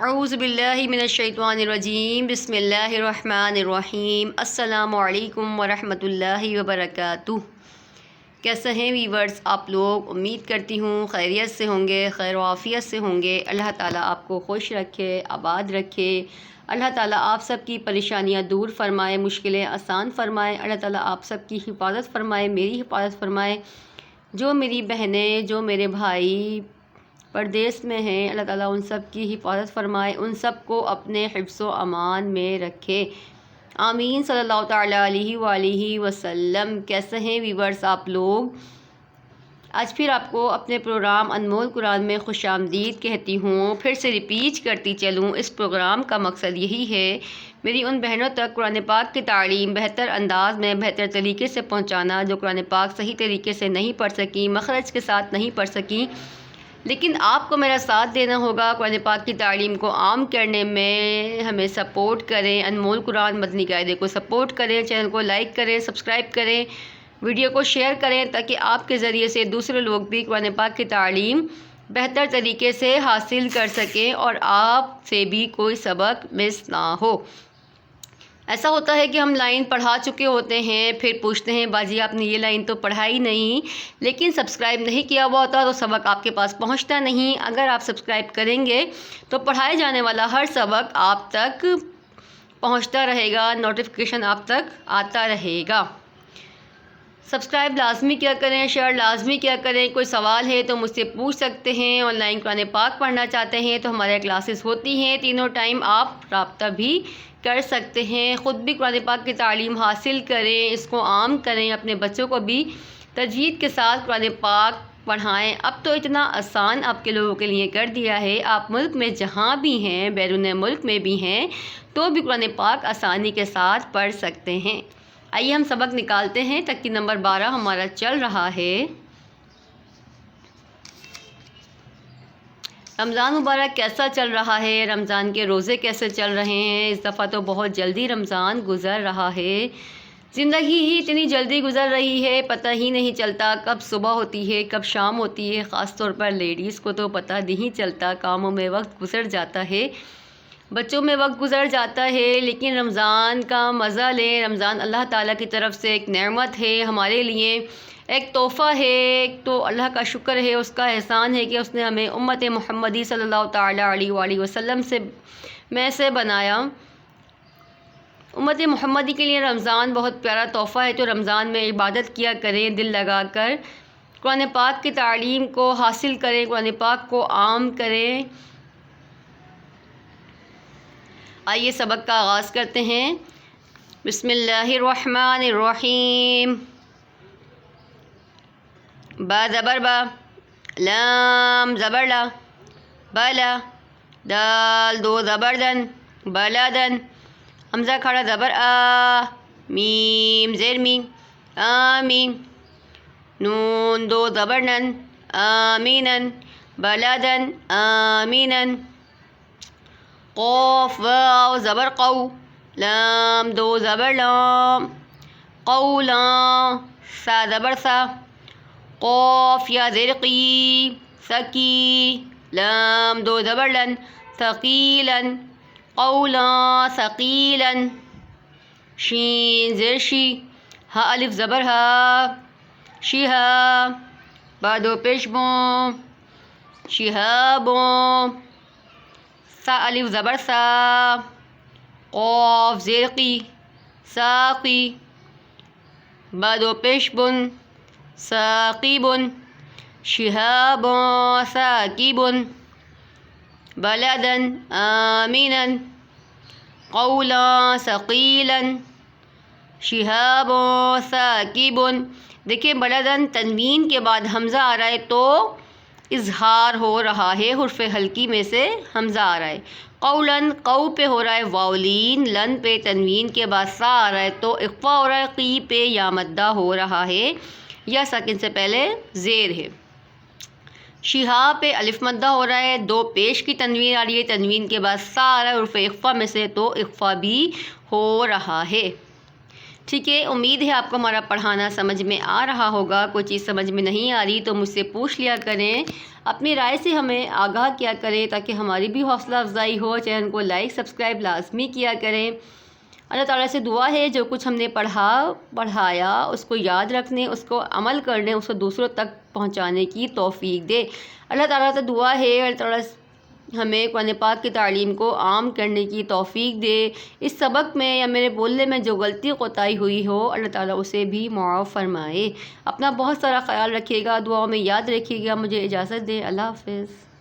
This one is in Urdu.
اعوذ باللہ من الشیطان الرجیم بسم اللہ الرحمن الرحیم السلام علیکم ورحمۃ اللہ وبرکاتہ۔ کیسے ہیں ویورز آپ لوگ؟ امید کرتی ہوں خیریت سے ہوں گے، خیر و عافیت سے ہوں گے۔ اللہ تعالیٰ آپ کو خوش رکھے، آباد رکھے۔ اللہ تعالیٰ آپ سب کی پریشانیاں دور فرمائے، مشکلیں آسان فرمائے۔ اللہ تعالیٰ آپ سب کی حفاظت فرمائے، میری حفاظت فرمائے۔ جو میری بہنیں، جو میرے بھائی پردیس میں ہیں، اللہ تعالیٰ ان سب کی حفاظت فرمائے، ان سب کو اپنے حفظ و امان میں رکھے، آمین صلی اللہ تعالیٰ علیہ وآلہ وسلم۔ کیسے ہیں ویورز آپ لوگ؟ آج پھر آپ کو اپنے پروگرام انمول قرآن میں خوش آمدید کہتی ہوں۔ پھر سے ریپیٹ کرتی چلوں، اس پروگرام کا مقصد یہی ہے میری ان بہنوں تک قرآن پاک کی تعلیم بہتر انداز میں، بہتر طریقے سے پہنچانا، جو قرآن پاک صحیح طریقے سے نہیں پڑھ سکیں، مخرج کے ساتھ نہیں پڑھ سکیں، لیکن آپ کو میرا ساتھ دینا ہوگا قرآن پاک کی تعلیم کو عام کرنے میں۔ ہمیں سپورٹ کریں، انمول قرآن مدنی قاعدے کو سپورٹ کریں، چینل کو لائک کریں، سبسکرائب کریں، ویڈیو کو شیئر کریں، تاکہ آپ کے ذریعے سے دوسرے لوگ بھی قرآن پاک کی تعلیم بہتر طریقے سے حاصل کر سکیں اور آپ سے بھی کوئی سبق مس نہ ہو۔ ایسا ہوتا ہے کہ ہم لائن پڑھا چکے ہوتے ہیں، پھر پوچھتے ہیں باجی آپ نے یہ لائن تو پڑھائی نہیں، لیکن سبسکرائب نہیں کیا ہوا ہوتا تو سبق آپ کے پاس پہنچتا نہیں۔ اگر آپ سبسکرائب کریں گے تو پڑھائے جانے والا ہر سبق آپ تک پہنچتا رہے گا، نوٹیفیکیشن آپ تک آتا رہے گا۔ سبسکرائب لازمی کیا کریں، شیئر لازمی کیا کریں۔ کوئی سوال ہے تو مجھ سے پوچھ سکتے ہیں۔ آن لائن قرآن پاک پڑھنا چاہتے ہیں تو ہمارے کلاسز ہوتی ہیں، تینوں ٹائم آپ رابطہ بھی کر سکتے ہیں۔ خود بھی قرآن پاک کی تعلیم حاصل کریں، اس کو عام کریں، اپنے بچوں کو بھی تجوید کے ساتھ قرآن پاک پڑھائیں۔ اب تو اتنا آسان آپ کے لوگوں کے لیے کر دیا ہے، آپ ملک میں جہاں بھی ہیں، بیرون ملک میں بھی ہیں، تو بھی قرآن پاک آسانی کے ساتھ پڑھ سکتے ہیں۔ آئیے ہم سبق نکالتے ہیں۔ ترقی نمبر 12 ہمارا چل رہا ہے۔ رمضان مبارک کیسا چل رہا ہے؟ رمضان کے روزے کیسے چل رہے ہیں؟ اس دفعہ تو بہت جلدی رمضان گزر رہا ہے۔ زندگی ہی اتنی جلدی گزر رہی ہے، پتہ ہی نہیں چلتا کب صبح ہوتی ہے، کب شام ہوتی ہے۔ خاص طور پر لیڈیز کو تو پتہ نہیں چلتا، کاموں میں وقت گزر جاتا ہے، بچوں میں وقت گزر جاتا ہے، لیکن رمضان کا مزہ لیں۔ رمضان اللہ تعالیٰ کی طرف سے ایک نعمت ہے ہمارے لیے، ایک تحفہ ہے، ایک تو اللہ کا شکر ہے، اس کا احسان ہے کہ اس نے ہمیں امت محمدی صلی اللہ تعالیٰ علیہ وآلہ وسلم سے بنایا۔ امت محمدی کے لیے رمضان بہت پیارا تحفہ ہے، تو رمضان میں عبادت کیا کریں، دل لگا کر قرآن پاک کی تعلیم کو حاصل کریں، قرآن پاک کو عام کریں۔ آئیے سبق کا آغاز کرتے ہیں۔ بسم اللہ الرحمن الرحیم۔ با زبر با، لام زبر لا، بلا، دال دو زبر دن، بلدن، حمزہ کھڑا زبر آ، میم زیر میم، آمین، نون دو زبر نن، آمینن، بلدن، آمینن، قوف واو زبر قو، لام دو زبر لام، قولا، سا زبر سا، قوف یا زیر قی، سکی، لام دو زبر لن، ثقیلن، قولا ثقیلن، شین زیر شی، ہا الف زبر ہا، شہا، با دو پیش بوں، شہابوں، سا الف زبر سا، قاف زیر قی، ساقی، با دو پیش بن، ساقیبن، شہابن، ساکیبن، بلدن، آمینن، قولا ثقیلن، شہابن، ساکیبن۔ دیکھیں بلدن تنوین کے بعد حمزہ آ رہا ہے تو اظہار ہو رہا ہے، حرف حلقی میں سے حمزہ آ رہا ہے۔ قولن قو پہ ہو رہا ہے واولین، لن پہ تنوین کے بعد سا آ رہا ہے تو اخفا ہو رہا ہے، قی پہ یا مدہ ہو رہا ہے، یا ساکن سے پہلے زیر ہے۔ شہا پہ الف مدہ ہو رہا ہے، دو پیش کی تنوین آ رہی ہے، تنوین کے بعد سا آ رہا ہے حرف اخفا میں سے تو اخفا بھی ہو رہا ہے۔ ٹھیک ہے، امید ہے آپ کو ہمارا پڑھانا سمجھ میں آ رہا ہوگا۔ کوئی چیز سمجھ میں نہیں آ رہی تو مجھ سے پوچھ لیا کریں، اپنی رائے سے ہمیں آگاہ کیا کریں تاکہ ہماری بھی حوصلہ افزائی ہو۔ چینل کو لائک سبسکرائب لازمی کیا کریں۔ اللہ تعالیٰ سے دعا ہے جو کچھ ہم نے پڑھایا اس کو یاد رکھنے، اس کو عمل کرنے، اس کو دوسروں تک پہنچانے کی توفیق دے۔ اللہ تعالیٰ سے دعا ہے اللہ تعالیٰ ہمیں قرآن پاک کی تعلیم کو عام کرنے کی توفیق دے۔ اس سبق میں یا میرے بولنے میں جو غلطی کوتاہی ہوئی ہو اللہ تعالیٰ اسے بھی معاف فرمائے۔ اپنا بہت سارا خیال رکھیے گا، دعاؤں میں یاد رکھیے گا۔ مجھے اجازت دیں، اللہ حافظ۔